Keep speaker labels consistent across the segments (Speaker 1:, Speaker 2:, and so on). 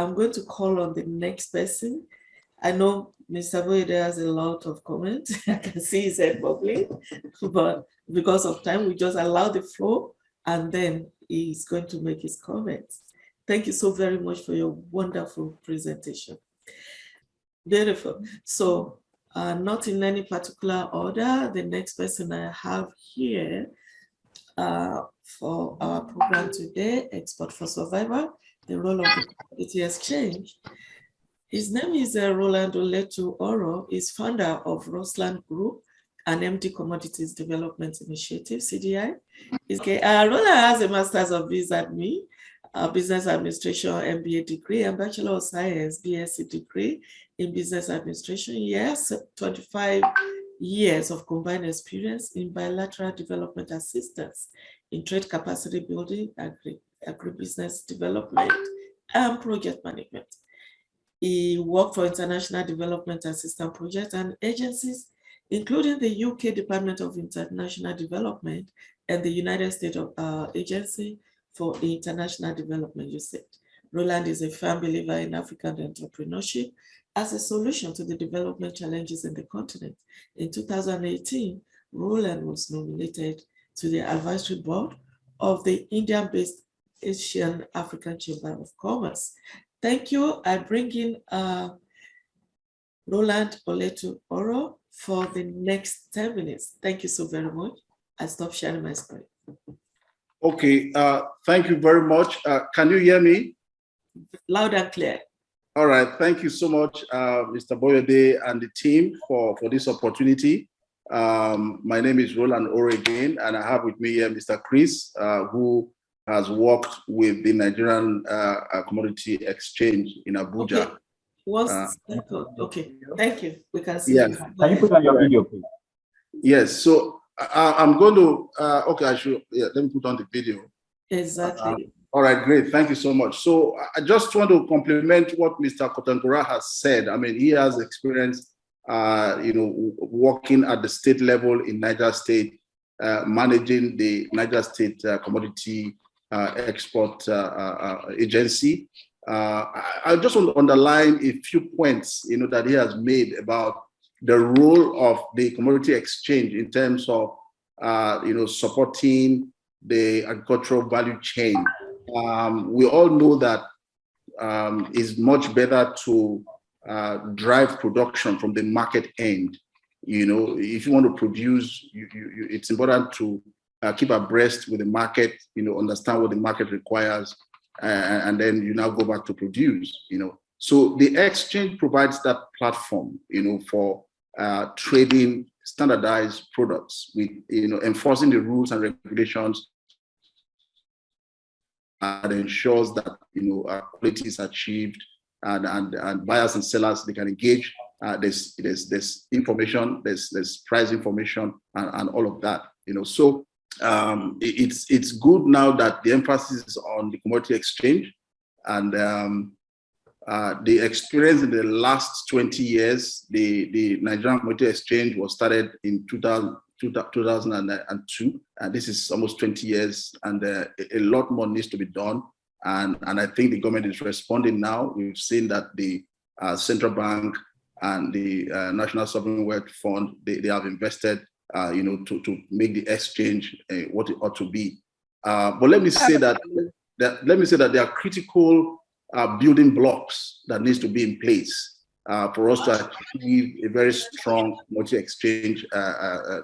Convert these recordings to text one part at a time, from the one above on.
Speaker 1: I'm going to call on the next person. I know Mr. Boyede has a lot of comments. I can see his head bubbling, but because of time, we just allow the floor and then he's going to make his comments. Thank you so very much for your wonderful presentation. Beautiful. So not in any particular order, the next person I have here for our program today, Export for Survival, the role of the commodity exchange. His name is Roland Oletu Oroh. He's founder of Rossland Group, an MD Commodities Development Initiative, CDI. Roland has a Master's of Business Administration, MBA degree, and Bachelor of Science, BSc degree in Business Administration. Yes, 25 years of combined experience in bilateral development assistance, in trade capacity building, agribusiness development, and project management. He worked for international development assistance projects and agencies, including the UK Department of International Development and the United States Agency for International Development, USAID. Roland is a firm believer in African entrepreneurship as a solution to the development challenges in the continent. In 2018, Roland was nominated to the advisory board of the Indian-based Asian African Chamber of Commerce. Thank you. I bring in Roland Oletu Oroh for the next 10 minutes. Thank you so very much. I stop sharing my screen.
Speaker 2: Okay, thank you very much. Can you hear me?
Speaker 1: Loud and clear.
Speaker 2: All right, thank you so much, Mr. Boyede and the team for this opportunity. My name is Roland Oroh again, and I have with me here Mr. Chris, who has worked with the Nigerian Commodity Exchange in Abuja.
Speaker 1: Okay. Okay, thank you. We can see
Speaker 2: yes.
Speaker 1: you.
Speaker 3: Can you put on your video, please?
Speaker 2: Yes, so I'm going to, okay, let me put on the video.
Speaker 1: Exactly.
Speaker 2: All right, great. Thank you so much. So I just want to compliment what Mr. Contributory has said. I mean, he has experience, working at the state level in Niger State, managing the Niger State Commodity Export Agency. I just want to underline a few points, that he has made about the role of the commodity exchange in terms of, supporting the agricultural value chain. We all know that it's much better to drive production from the market end. If you want to produce, it's important to keep abreast with the market, understand what the market requires, and then you now go back to produce, So the exchange provides that platform, for trading standardized products with, enforcing the rules and regulations that ensures that, quality is achieved and buyers and sellers, they can engage. There's information, there's price information and all of that, So it's good now that the emphasis is on the commodity exchange, and the experience in the last 20 years, the Nigerian Commodity Exchange was started in 2002, and this is almost 20 years, and a lot more needs to be done. And I think the government is responding now. We've seen that the central bank and the National Sovereign Wealth Fund, they have invested, to make the exchange what it ought to be. But let me say that there are critical building blocks that needs to be in place for us to achieve a very strong multi-exchange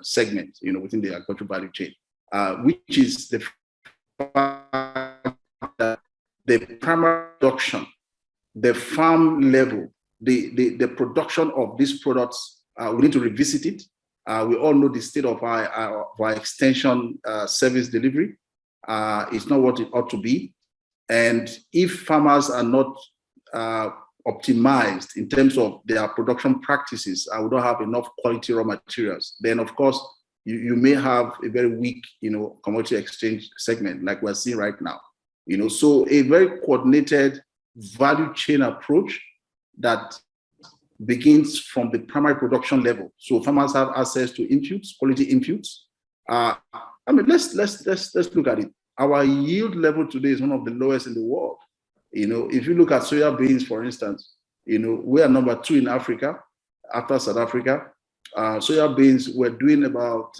Speaker 2: segment, within the agricultural value chain, which is the primary production, the farm level, the production of these products. We need to revisit it. We all know the state of our extension service delivery. It's not what it ought to be. And if farmers are not optimized in terms of their production practices, we don't have enough quality raw materials, then of course you may have a very weak, commodity exchange segment like we're seeing right now. So a very coordinated value chain approach that begins from the primary production level. So farmers have access to inputs, quality inputs. Let's look at it. Our yield level today is one of the lowest in the world. If you look at soya beans, for instance, we are number 2 in Africa after South Africa. Soya beans, we're doing about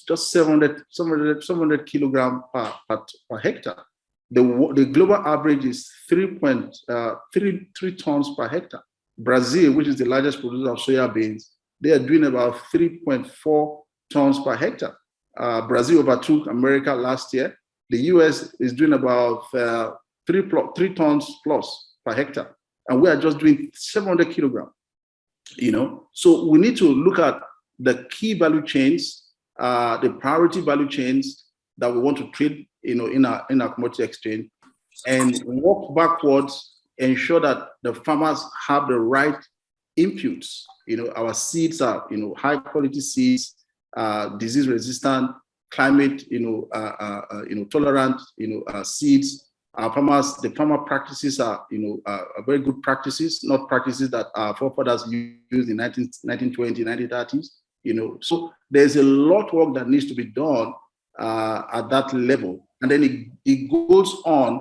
Speaker 2: just 700 kilogram per hectare. The global average is 3.3 tons per hectare. Brazil, which is the largest producer of soya beans, they are doing about 3.4 tons per hectare. Brazil overtook America last year. The US is doing about 3 tons plus per hectare, and we are just doing 700 kilograms. So we need to look at the key value chains, the priority value chains that we want to trade, in our commodity exchange, and work backwards, ensure that the farmers have the right inputs. Our seeds are, high quality seeds, disease resistant, climate, tolerant, seeds. Our farmers, the farmer practices are, very good practices, not practices that our forefathers used in 1920s, 1930s. So there's a lot of work that needs to be done at that level, and then it goes on,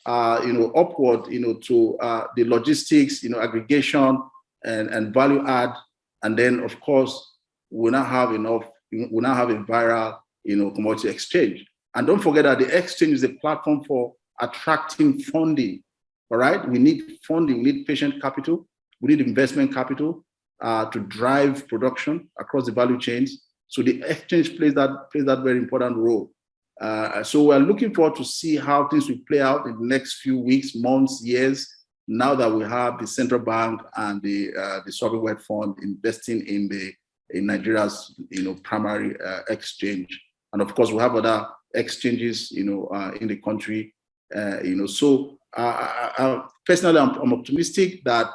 Speaker 2: upward, to the logistics, aggregation and value add, and then of course we now have a viral, commodity exchange. And don't forget that the exchange is a platform for attracting funding. All right, we need funding, we need patient capital, we need investment capital to drive production across the value chains. So the exchange plays that very important role. So we're looking forward to see how things will play out in the next few weeks, months, years, now that we have the central bank and the sovereign wealth fund investing in Nigeria's primary exchange. And of course, we have other exchanges in the country. So personally, I'm optimistic that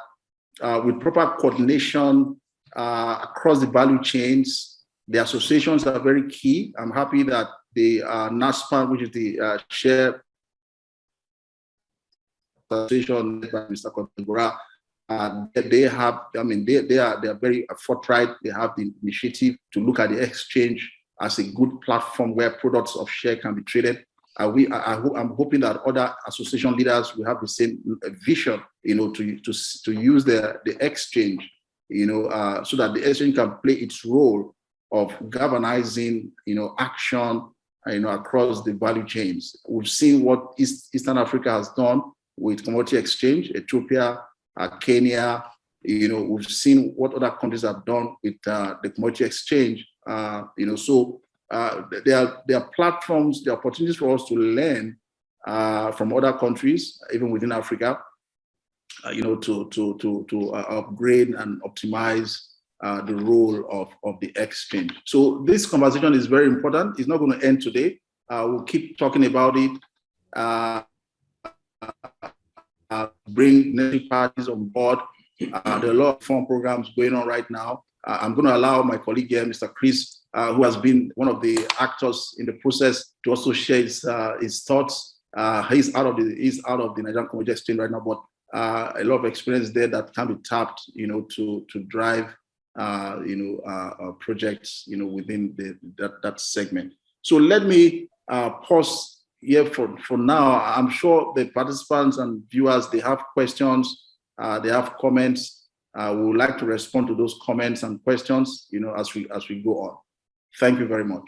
Speaker 2: with proper coordination across the value chains, the associations are very key. I'm happy that the NASPA, which is the share association by Mr. Contributory, they have, they are very forthright. They have the initiative to look at the exchange as a good platform where products of share can be traded. I'm hoping that other association leaders will have the same vision, to use the exchange, so that the exchange can play its role of galvanizing, action, across the value chains. We've seen what Eastern Africa has done with commodity exchange, Ethiopia, Kenya. We've seen what other countries have done with the commodity exchange. So there are platforms, there are opportunities for us to learn from other countries, even within Africa, to upgrade and optimize the role of the exchange. So this conversation is very important. It's not going to end today. We'll keep talking about it. Bring national parties on board. There are a lot of fund programs going on right now. I'm going to allow my colleague here, Mr. Chris, who has been one of the actors in the process, to also share his thoughts. He's out of the Nigerian Commodity Exchange right now, but a lot of experience there that can be tapped, to drive projects, within that segment. So let me pause here for now. I'm sure the participants and viewers, they have questions, they have comments. We would like to respond to those comments and questions, as we go on. Thank you very much.